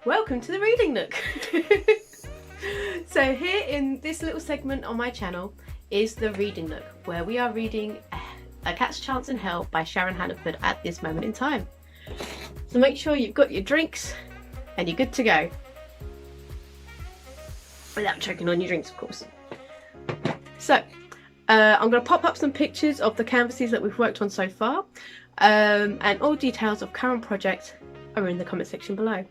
Welcome to the Reading Nook. So here in this little segment on my channel is the Reading Nook, where we are reading A Cat's Chance in Hell by Sharon Hannaford at this moment in time. So make sure you've got your drinks and you're good to go. Without choking on your drinks, of course. So I'm going to pop up some pictures of the canvases that we've worked on so far, and all details of current projects are in the comment section below.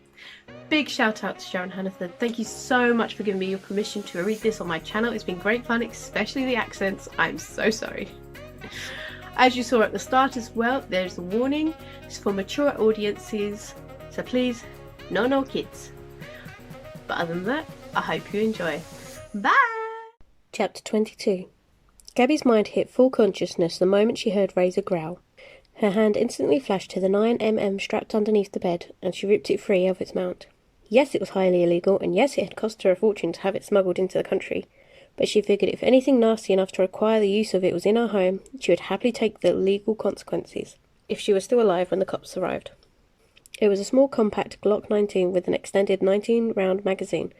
Big shout out to Sharon Hannaford. Thank you so much for giving me your permission to read this on my channel. It's been great fun, especially the accents. I'm so sorry. As you saw at the start as well, there's a warning. It's for mature audiences, so please, no kids. But other than that, I hope you enjoy. Bye! Chapter 22. Gabby's mind hit full consciousness the moment she heard Razor growl. Her hand instantly flashed to the 9mm strapped underneath the bed, and she ripped it free of its mount. Yes, it was highly illegal, and yes, it had cost her a fortune to have it smuggled into the country, but she figured if anything nasty enough to require the use of it was in her home, she would happily take the legal consequences, if she was still alive when the cops arrived. It was a small compact Glock 19 with an extended 19-round magazine,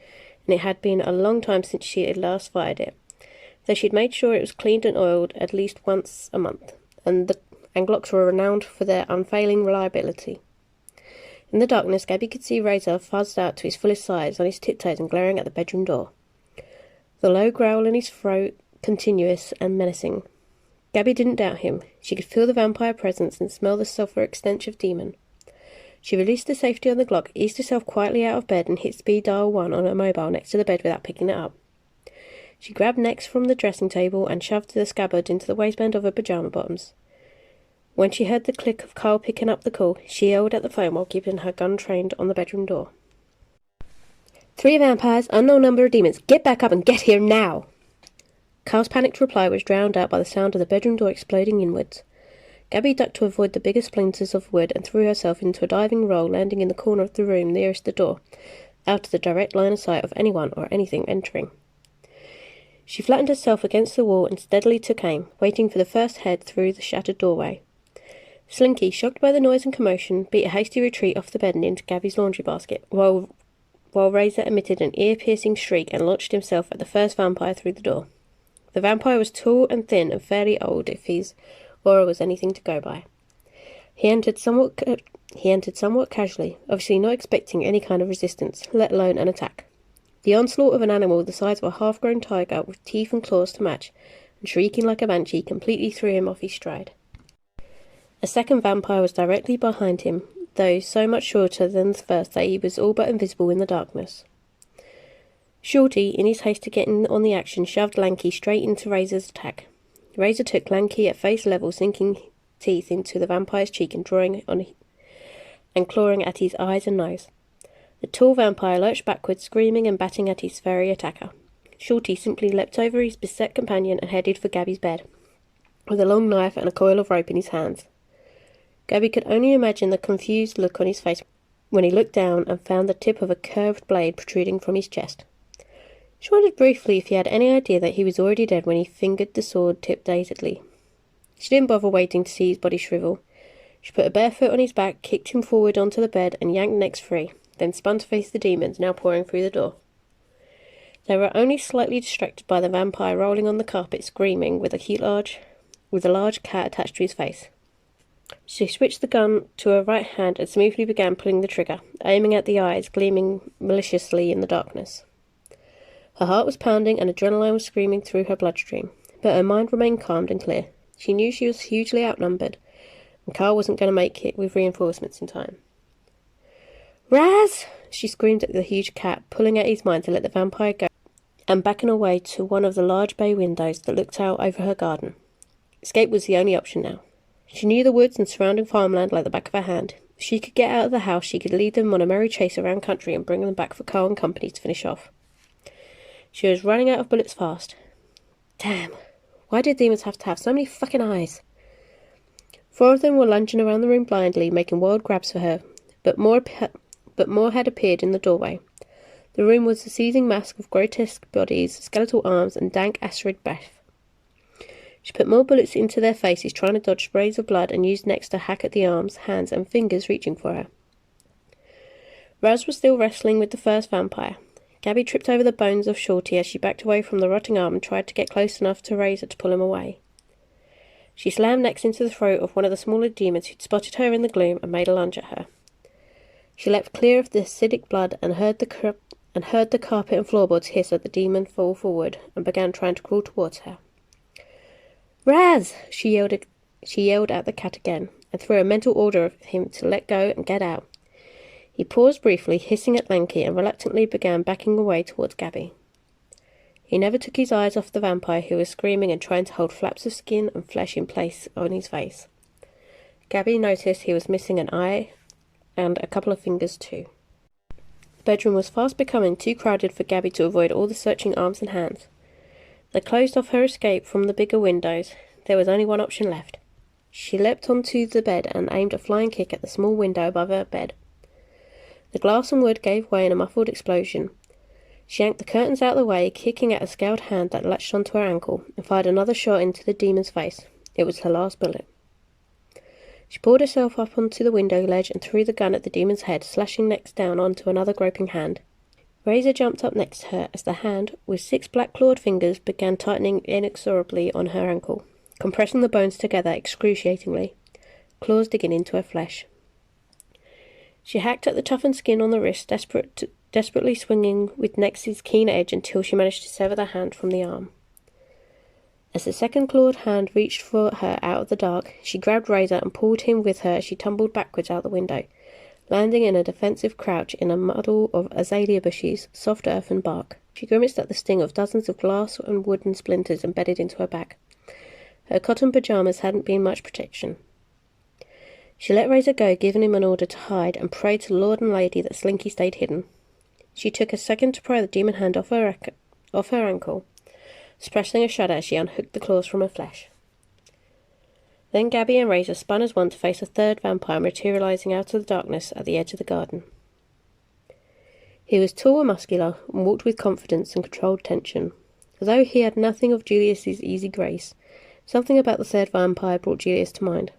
and it had been a long time since she had last fired it, though she'd made sure it was cleaned and oiled at least once a month, and Glocks were renowned for their unfailing reliability. In the darkness, Gabby could see Razor fuzzed out to his fullest size on his tiptoes and glaring at the bedroom door. The low growl in his throat, continuous and menacing. Gabby didn't doubt him. She could feel the vampire presence and smell the sulphuric stench of demon. She released the safety on the Glock, eased herself quietly out of bed, and hit speed dial 1 on her mobile next to the bed without picking it up. She grabbed Nex from the dressing table and shoved the scabbard into the waistband of her pyjama bottoms. When she heard the click of Carl picking up the call, she yelled at the phone while keeping her gun trained on the bedroom door. 3 vampires, unknown number of demons. Get back up and get here now! Carl's panicked reply was drowned out by the sound of the bedroom door exploding inwards. Gabby ducked to avoid the bigger splinters of wood and threw herself into a diving roll, landing in the corner of the room nearest the door, out of the direct line of sight of anyone or anything entering. She flattened herself against the wall and steadily took aim, waiting for the first head through the shattered doorway. Slinky, shocked by the noise and commotion, beat a hasty retreat off the bed and into Gabby's laundry basket, while Razor emitted an ear-piercing shriek and launched himself at the first vampire through the door. The vampire was tall and thin and fairly old, if his aura was anything to go by. He entered somewhat casually, obviously not expecting any kind of resistance, let alone an attack. The onslaught of an animal the size of a half-grown tiger with teeth and claws to match, and shrieking like a banshee, completely threw him off his stride. A second vampire was directly behind him, though so much shorter than the first that he was all but invisible in the darkness. Shorty, in his haste to get in on the action, shoved Lanky straight into Razor's attack. Razor took Lanky at face level, sinking teeth into the vampire's cheek and clawing at his eyes and nose. The tall vampire lurched backwards, screaming and batting at his furry attacker. Shorty simply leapt over his beset companion and headed for Gabby's bed, with a long knife and a coil of rope in his hands. Gabby could only imagine the confused look on his face when he looked down and found the tip of a curved blade protruding from his chest. She wondered briefly if he had any idea that he was already dead when he fingered the sword tip dazedly. She didn't bother waiting to see his body shrivel. She put a bare foot on his back, kicked him forward onto the bed, and yanked Nex free, then spun to face the demons now pouring through the door. They were only slightly distracted by the vampire rolling on the carpet, screaming, with a large cat attached to his face. She switched the gun to her right hand and smoothly began pulling the trigger, aiming at the eyes gleaming maliciously in the darkness. Her heart was pounding and adrenaline was screaming through her bloodstream, but her mind remained calm and clear. She knew she was hugely outnumbered, and Carl wasn't going to make it with reinforcements in time. "Raz!" she screamed at the huge cat, pulling at his mind to let the vampire go, and backing away to one of the large bay windows that looked out over her garden. Escape was the only option now. She knew the woods and surrounding farmland like the back of her hand. If she could get out of the house, she could lead them on a merry chase around country and bring them back for Carl and company to finish off. She was running out of bullets fast. Damn, why did demons have to have so many fucking eyes? 4 of them were lunging around the room blindly, making wild grabs for her, but more had appeared in the doorway. The room was a seething mass of grotesque bodies, skeletal arms, and dank acrid breath. She put more bullets into their faces, trying to dodge sprays of blood, and used Nex to hack at the arms, hands, and fingers reaching for her. Raz was still wrestling with the first vampire. Gabby tripped over the bones of Shorty as she backed away from the rotting arm and tried to get close enough to Razor to pull him away. She slammed next into the throat of one of the smaller demons who'd spotted her in the gloom and made a lunge at her. She leapt clear of the acidic blood and heard the carpet and floorboards hiss at the demon fall forward and began trying to crawl towards her. "Raz!" She yelled at the cat again and threw a mental order of him to let go and get out. He paused briefly, hissing at Lanky, and reluctantly began backing away towards Gabby. He never took his eyes off the vampire who was screaming and trying to hold flaps of skin and flesh in place on his face. Gabby noticed he was missing an eye and a couple of fingers too. The bedroom was fast becoming too crowded for Gabby to avoid all the searching arms and hands. They closed off her escape from the bigger windows. There was only one option left. She leapt onto the bed and aimed a flying kick at the small window above her bed. The glass and wood gave way in a muffled explosion. She yanked the curtains out of the way, kicking at a scaled hand that latched onto her ankle, and fired another shot into the demon's face. It was her last bullet. She pulled herself up onto the window ledge and threw the gun at the demon's head, slashing next down onto another groping hand. Razor jumped up next to her as the hand, with 6 black-clawed fingers, began tightening inexorably on her ankle, compressing the bones together excruciatingly, claws digging into her flesh. She hacked at the toughened skin on the wrist, desperately swinging with Nex's keen edge until she managed to sever the hand from the arm. As the second clawed hand reached for her out of the dark, she grabbed Razor and pulled him with her as she tumbled backwards out the window, landing in a defensive crouch in a muddle of azalea bushes, soft earth and bark. She grimaced at the sting of dozens of glass and wooden splinters embedded into her back. Her cotton pyjamas hadn't been much protection. She let Razor go, giving him an order to hide, and prayed to Lord and Lady that Slinky stayed hidden. She took a second to pry the demon hand off her ankle, suppressing a shudder as she unhooked the claws from her flesh. Then Gabby and Razor spun as one to face a third vampire materializing out of the darkness at the edge of the garden. He was tall and muscular, and walked with confidence and controlled tension. Although he had nothing of Julius's easy grace, something about the third vampire brought Julius to mind.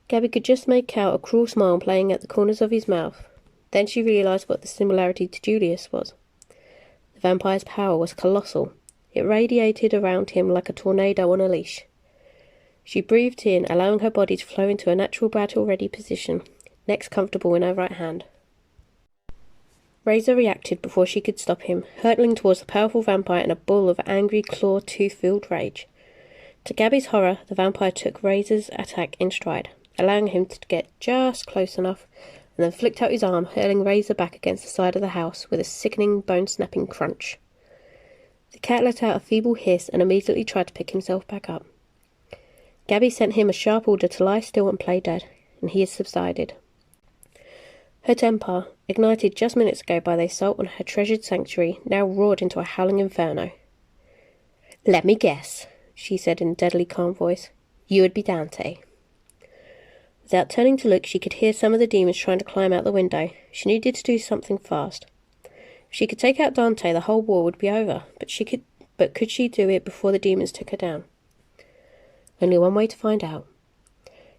Gabby could just make out a cruel smile playing at the corners of his mouth. Then she realized what the similarity to Julius was. The vampire's power was colossal. It radiated around him like a tornado on a leash. She breathed in, allowing her body to flow into a natural battle-ready position, next comfortable in her right hand. Razor reacted before she could stop him, hurtling towards the powerful vampire in a bull of angry, claw-tooth-filled rage. To Gabby's horror, the vampire took Razor's attack in stride, allowing him to get just close enough, and then flicked out his arm, hurling Razor back against the side of the house with a sickening, bone-snapping crunch. The cat let out a feeble hiss and immediately tried to pick himself back up. Gabby sent him a sharp order to lie still and play dead, and he had subsided. Her temper, ignited just minutes ago by the assault on her treasured sanctuary, now roared into a howling inferno. "Let me guess," she said in a deadly calm voice. "You would be Dante." Without turning to look, she could hear some of the demons trying to climb out the window. She needed to do something fast. If she could take out Dante, the whole war would be over, but could she do it before the demons took her down? Only one way to find out.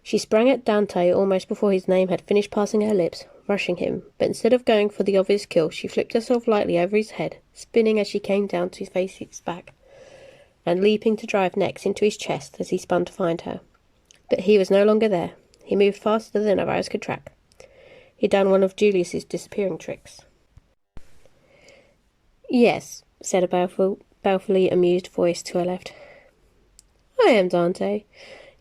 She sprang at Dante almost before his name had finished passing her lips, rushing him, but instead of going for the obvious kill, she flipped herself lightly over his head, spinning as she came down to face his back, and leaping to drive Nex into his chest as he spun to find her. But he was no longer there. He moved faster than her eyes could track. He'd done one of Julius's disappearing tricks. "Yes," said a balefully amused voice to her left. "I am Dante.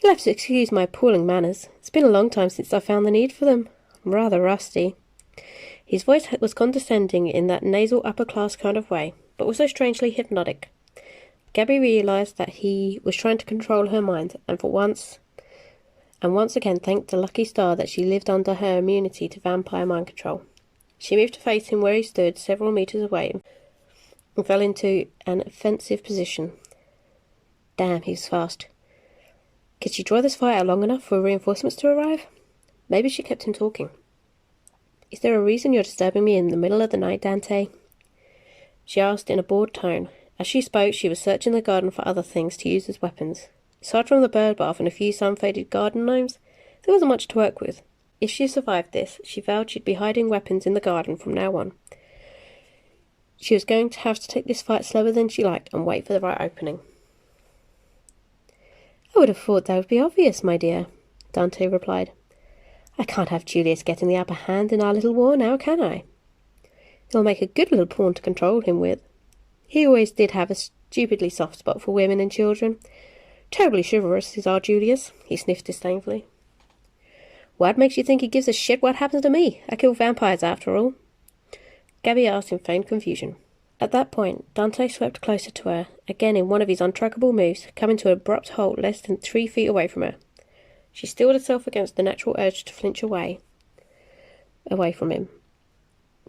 You'll have to excuse my appalling manners. It's been a long time since I found the need for them. I'm rather rusty." His voice was condescending in that nasal upper-class kind of way, but also strangely hypnotic. Gabby realized that he was trying to control her mind, and once again thanked the lucky star that she lived under her immunity to vampire mind control. She moved to face him where he stood several meters away and fell into an offensive position. Damn, he was fast. Could she draw this fight out long enough for reinforcements to arrive? Maybe she kept him talking. "Is there a reason you're disturbing me in the middle of the night, Dante?" she asked in a bored tone. As she spoke, she was searching the garden for other things to use as weapons. Aside from the bird bath and a few sun-faded garden gnomes, there wasn't much to work with. If she survived this, she vowed she'd be hiding weapons in the garden from now on. She was going to have to take this fight slower than she liked and wait for the right opening. I would have thought that would be obvious, my dear, Dante replied. I can't have Julius getting the upper hand in our little war now, can I? It'll make a good little pawn to control him with. He always did have a stupidly soft spot for women and children. Terribly chivalrous is our Julius, he sniffed disdainfully. What makes you think he gives a shit what happens to me? I kill vampires after all. Gabby asked in feigned confusion. At that point, Dante swept closer to her, again in one of his untrackable moves, coming to an abrupt halt less than 3 feet away from her. She steeled herself against the natural urge to flinch away from him.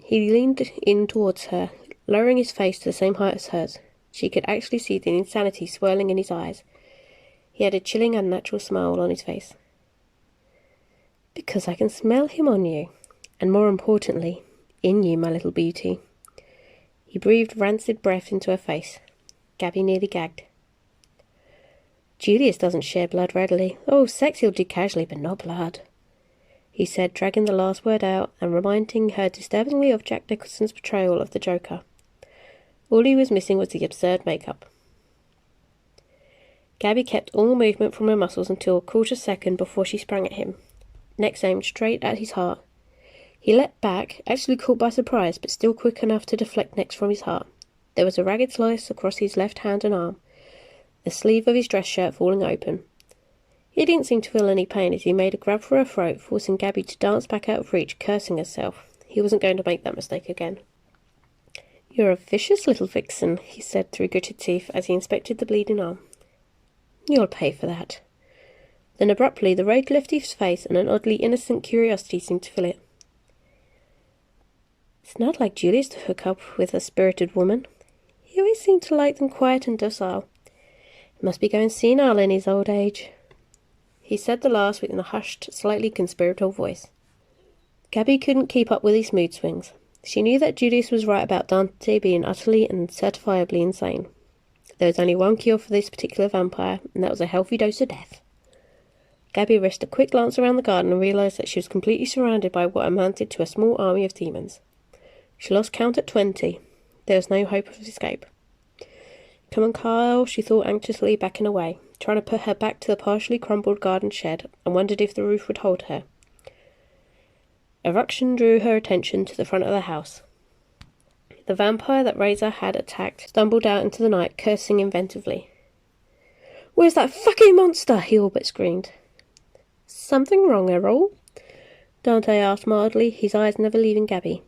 He leaned in towards her, lowering his face to the same height as hers. She could actually see the insanity swirling in his eyes. He had a chilling, unnatural smile on his face. Because I can smell him on you, and more importantly, in you, my little beauty. He breathed rancid breath into her face. Gabby nearly gagged. Julius doesn't share blood readily. Oh, sex he'll do casually, but not blood, he said, dragging the last word out and reminding her disturbingly of Jack Nicholson's portrayal of the Joker. All he was missing was the absurd makeup. Gabby kept all movement from her muscles until a quarter second before she sprang at him, next aimed straight at his heart. He leapt back, actually caught by surprise, but still quick enough to deflect next from his heart. There was a ragged slice across his left hand and arm, the sleeve of his dress shirt falling open. He didn't seem to feel any pain as he made a grab for her throat, forcing Gabby to dance back out of reach, cursing herself. He wasn't going to make that mistake again. You're a vicious little vixen, he said through gritted teeth as he inspected the bleeding arm. You'll pay for that. Then abruptly the rage left his face and an oddly innocent curiosity seemed to fill it. It's not like Julius to hook up with a spirited woman. He always seemed to like them quiet and docile. He must be going senile in his old age. He said the last in a hushed, slightly conspiratorial voice. Gabby couldn't keep up with his mood swings. She knew that Julius was right about Dante being utterly and certifiably insane. There was only one cure for this particular vampire, and that was a healthy dose of death. Gabby risked a quick glance around the garden and realised that she was completely surrounded by what amounted to a small army of demons. She lost count at 20. There was no hope of escape. Come on, Kyle, she thought anxiously, backing away, trying to put her back to the partially crumbled garden shed, and wondered if the roof would hold her. A ruction drew her attention to the front of the house. The vampire that Razor had attacked stumbled out into the night, cursing inventively. Where's that fucking monster? He all but screamed. Something wrong, Errol? Dante asked mildly, his eyes never leaving Gabby.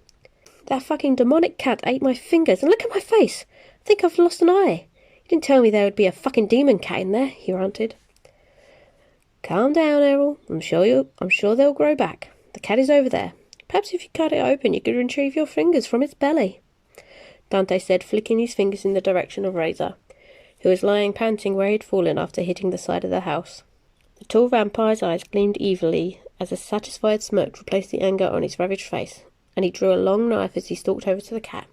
That fucking demonic cat ate my fingers, and look at my face! I think I've lost an eye. You didn't tell me there would be a fucking demon cat in there, he ranted. Calm down, Errol. I'm sure they'll grow back. The cat is over there. Perhaps if you cut it open you could retrieve your fingers from its belly, Dante said, flicking his fingers in the direction of Razor, who was lying panting where he had fallen after hitting the side of the house. The tall vampire's eyes gleamed evilly as a satisfied smirk replaced the anger on his ravaged face, and he drew a long knife as he stalked over to the cat.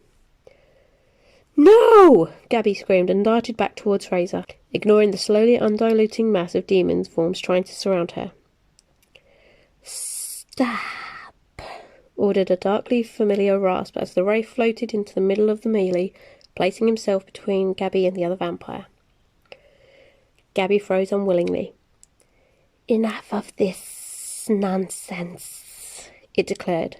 No! Gabby screamed and darted back towards Razor, ignoring the slowly undiluting mass of demon forms trying to surround her. Stop! Ordered a darkly familiar rasp as the wraith floated into the middle of the melee, placing himself between Gabby and the other vampire. Gabby froze unwillingly. Enough of this nonsense, it declared.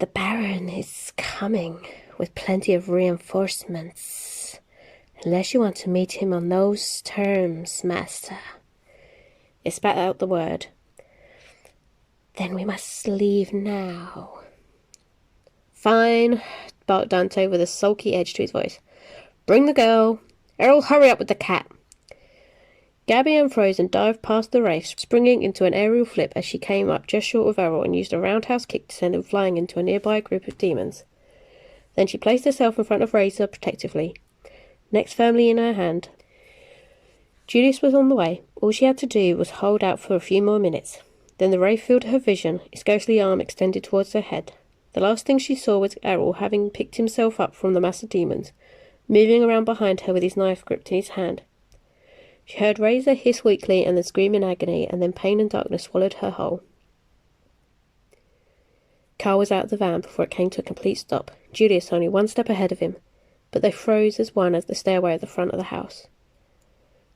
The Baron is coming with plenty of reinforcements, unless you want to meet him on those terms, master. It spat out the word. Then we must leave now. Fine, barked Dante with a sulky edge to his voice. Bring the girl. Errol, hurry up with the cat. Gabby unfroze and dived past the wraith, springing into an aerial flip as she came up just short of Errol and used a roundhouse kick to send him flying into a nearby group of demons. Then she placed herself in front of Razor protectively, next firmly in her hand. Julius was on the way. All she had to do was hold out for a few more minutes. Then the wraith filled her vision, its ghostly arm extended towards her head. The last thing she saw was Errol, having picked himself up from the mass of demons, moving around behind her with his knife gripped in his hand. She heard Razor hiss weakly and then scream in agony, and then pain and darkness swallowed her whole. Carl was out of the van before it came to a complete stop, Julius only one step ahead of him, but they froze as one at the stairway at the front of the house.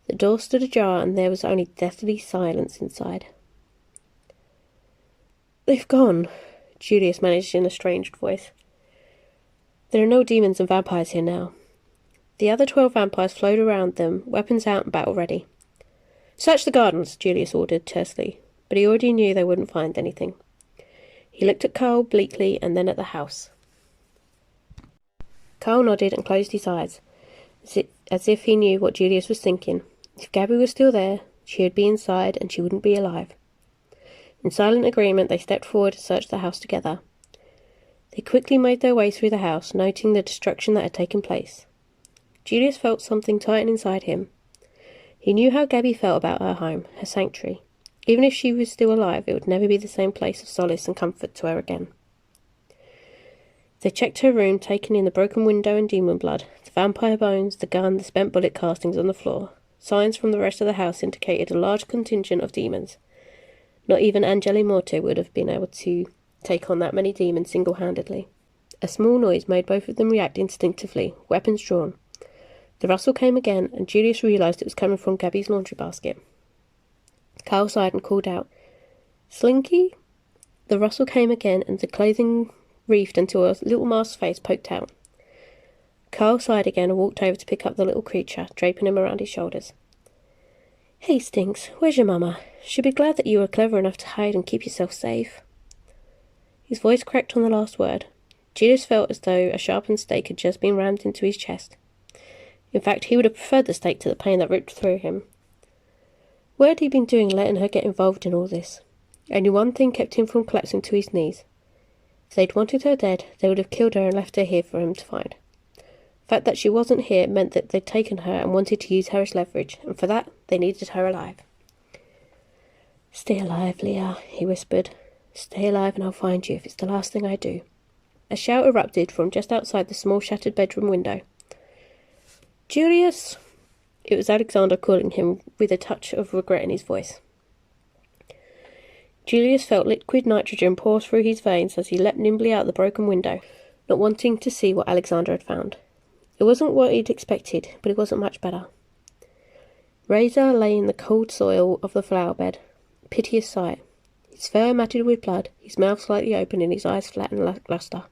The door stood ajar and there was only deathly silence inside. "They've gone," Julius managed in a strange voice. "There are no demons and vampires here now." The other 12 vampires flowed around them, weapons out and battle ready. "Search the gardens," Julius ordered tersely, but he already knew they wouldn't find anything. He looked at Carl bleakly and then at the house. Carl nodded and closed his eyes, as if he knew what Julius was thinking. If Gabby was still there, she would be inside and she wouldn't be alive. In silent agreement, they stepped forward and searched the house together. They quickly made their way through the house, noting the destruction that had taken place. Julius felt something tighten inside him. He knew how Gabby felt about her home, her sanctuary. Even if she was still alive, it would never be the same place of solace and comfort to her again. They checked her room, taking in the broken window and demon blood, the vampire bones, the gun, the spent bullet castings on the floor. Signs from the rest of the house indicated a large contingent of demons. Not even Angeli Morte would have been able to take on that many demons single-handedly. A small noise made both of them react instinctively, weapons drawn. The rustle came again, and Julius realised it was coming from Gabby's laundry basket. Carl sighed and called out, "Slinky?" The rustle came again, and the clothing reefed until a little masked face poked out. Carl sighed again and walked over to pick up the little creature, draping him around his shoulders. "Hastings, where's your mama? She'll be glad that you were clever enough to hide and keep yourself safe." His voice cracked on the last word. Julius felt as though a sharpened stake had just been rammed into his chest. In fact, he would have preferred the stake to the pain that ripped through him. What had he been doing letting her get involved in all this? Only one thing kept him from collapsing to his knees. If they'd wanted her dead, they would have killed her and left her here for him to find. The fact that she wasn't here meant that they'd taken her and wanted to use her as leverage, and for that, they needed her alive. "Stay alive, Leah," he whispered. "Stay alive and I'll find you if it's the last thing I do." A shout erupted from just outside the small shattered bedroom window. "Julius!" It was Alexander calling him, with a touch of regret in his voice. Julius felt liquid nitrogen pour through his veins as he leapt nimbly out the broken window, not wanting to see what Alexander had found. It wasn't what he'd expected, but it wasn't much better. Razor lay in the cold soil of the flower bed, a piteous sight. His fur matted with blood, his mouth slightly open and his eyes flat and lackluster.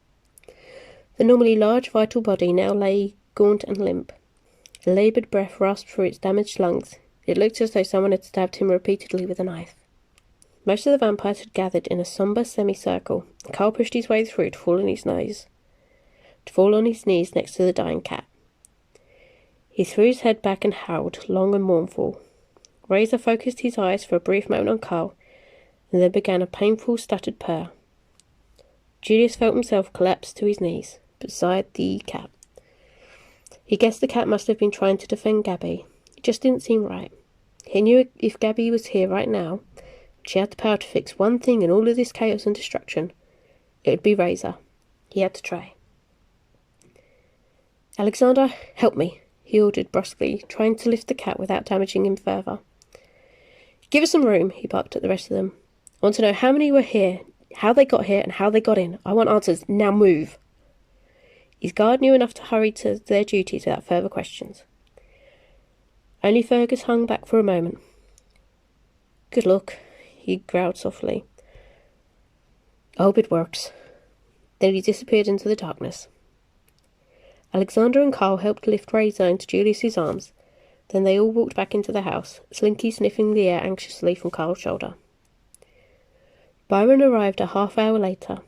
The normally large, vital body now lay gaunt and limp. The laboured breath rasped through its damaged lungs. It looked as though someone had stabbed him repeatedly with a knife. Most of the vampires had gathered in a sombre semicircle. Carl pushed his way through to fall on his knees next to the dying cat. He threw his head back and howled, long and mournful. Razor focused his eyes for a brief moment on Carl, and then began a painful, stuttered purr. Julius felt himself collapse to his knees, beside the cat. He guessed the cat must have been trying to defend Gabby. It just didn't seem right. He knew if Gabby was here right now, she had the power to fix one thing in all of this chaos and destruction. It would be Razor. He had to try. "Alexander, help me," he ordered brusquely, trying to lift the cat without damaging him further. "Give us some room," he barked at the rest of them. "I want to know how many were here, how they got here, and how they got in. I want answers. Now move." His guard knew enough to hurry to their duties without further questions. Only Fergus hung back for a moment. "Good luck," he growled softly. "I hope it works." Then he disappeared into the darkness. Alexander and Carl helped lift Razor into Julius's arms. Then they all walked back into the house, Slinky sniffing the air anxiously from Carl's shoulder. Byron arrived a half-hour later.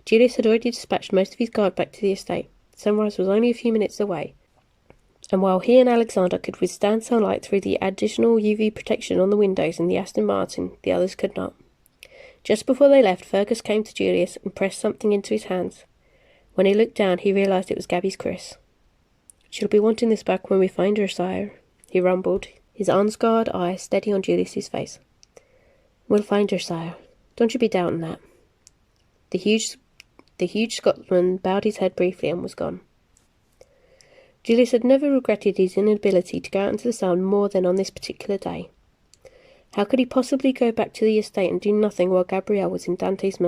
Julius had already dispatched most of his guard back to the estate. Sunrise was only a few minutes away, and while he and Alexander could withstand sunlight through the additional UV protection on the windows in the Aston Martin, the others could not. Just before they left, Fergus came to Julius and pressed something into his hands. When he looked down, he realised it was Gabby's Chris. "She'll be wanting this back when we find her, sire," he rumbled, his unscarred eye steady on Julius's face. "We'll find her, sire. Don't you be doubting that." The huge Scotsman bowed his head briefly and was gone. Julius had never regretted his inability to go out into the sun more than on this particular day. How could he possibly go back to the estate and do nothing while Gabrielle was in Dante's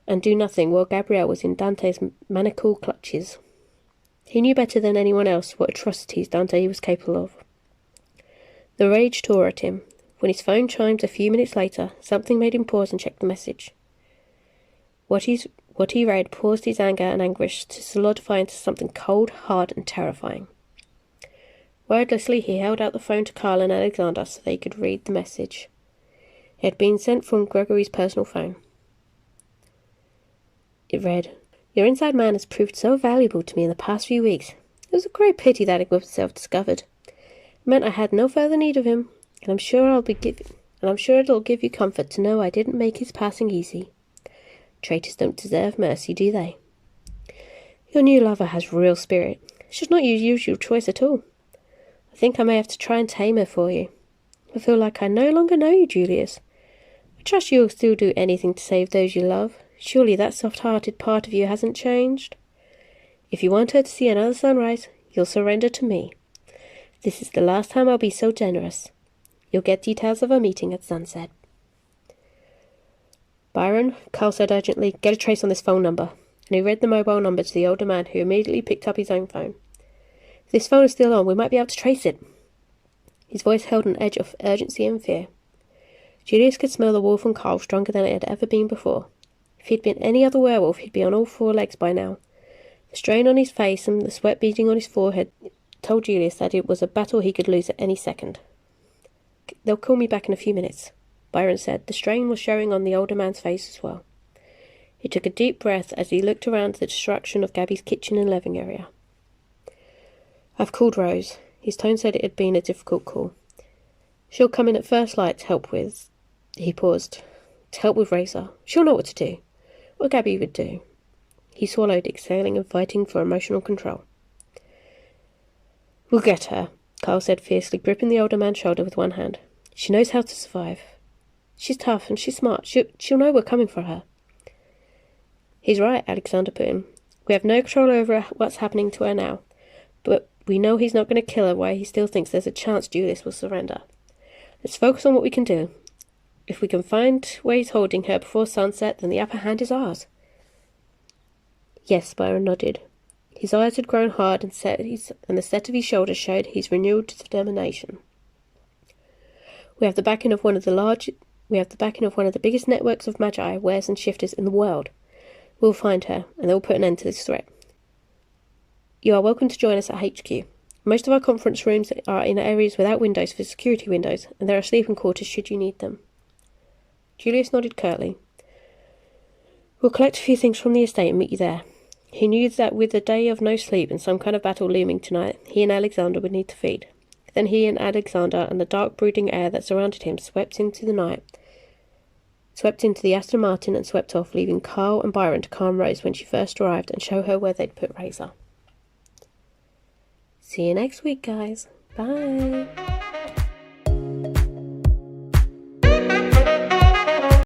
and do nothing while Gabrielle was in Dante's maniacal clutches. He knew better than anyone else what atrocities Dante was capable of. The rage tore at him. When his phone chimed a few minutes later, something made him pause and check the message. What he read paused his anger and anguish to solidify into something cold, hard, and terrifying. Wordlessly, he held out the phone to Carl and Alexander so they could read the message. It had been sent from Gregory's personal phone. It read, "Your inside man has proved so valuable to me in the past few weeks. It was a great pity that it was self-discovered. It meant I had no further need of him, and I'm sure it'll give you comfort to know I didn't make his passing easy. Traitors don't deserve mercy, do they? Your new lover has real spirit. It's just not your usual choice at all. I think I may have to try and tame her for you. I feel like I no longer know you, Julius. I trust you'll still do anything to save those you love. Surely that soft-hearted part of you hasn't changed. If you want her to see another sunrise, you'll surrender to me. This is the last time I'll be so generous. You'll get details of our meeting at sunset." "Byron," Carl said urgently, "get a trace on this phone number." And he read the mobile number to the older man, who immediately picked up his own phone. "If this phone is still on, we might be able to trace it." His voice held an edge of urgency and fear. Julius could smell the wolf on Carl stronger than it had ever been before. If he'd been any other werewolf, he'd be on all four legs by now. The strain on his face and the sweat beading on his forehead told Julius that it was a battle he could lose at any second. "They'll call me back in a few minutes," Byron said. The strain was showing on the older man's face as well. He took a deep breath as he looked around the destruction of Gabby's kitchen and living area. "I've called Rose." His tone said it had been a difficult call. "She'll come in at first light to help with..." He paused. "To help with Razor. She'll know what to do. What Gabby would do." He swallowed, exhaling and fighting for emotional control. "We'll get her," Carl said fiercely, gripping the older man's shoulder with one hand. "She knows how to survive. She's tough and she's smart. She'll know we're coming for her." "He's right," Alexander put in. "We have no control over what's happening to her now, but we know he's not going to kill her while he still thinks there's a chance Julius will surrender. Let's focus on what we can do. If we can find where he's holding her before sunset, then the upper hand is ours." "Yes," Byron nodded. His eyes had grown hard and the set of his shoulders showed his renewed determination. We have the backing of one of the biggest networks of magi, wares and shifters in the world. We'll find her, and they'll put an end to this threat. You are welcome to join us at HQ. Most of our conference rooms are in areas without windows for security windows, and there are sleeping quarters should you need them." Julius nodded curtly. "We'll collect a few things from the estate and meet you there." He knew that with a day of no sleep and some kind of battle looming tonight, he and Alexander would need to feed. Then he and Alexander and the dark brooding air that surrounded him swept into the Aston Martin and swept off, leaving Carl and Byron to calm Rose when she first arrived and show her where they'd put Razor. See you next week, guys. Bye.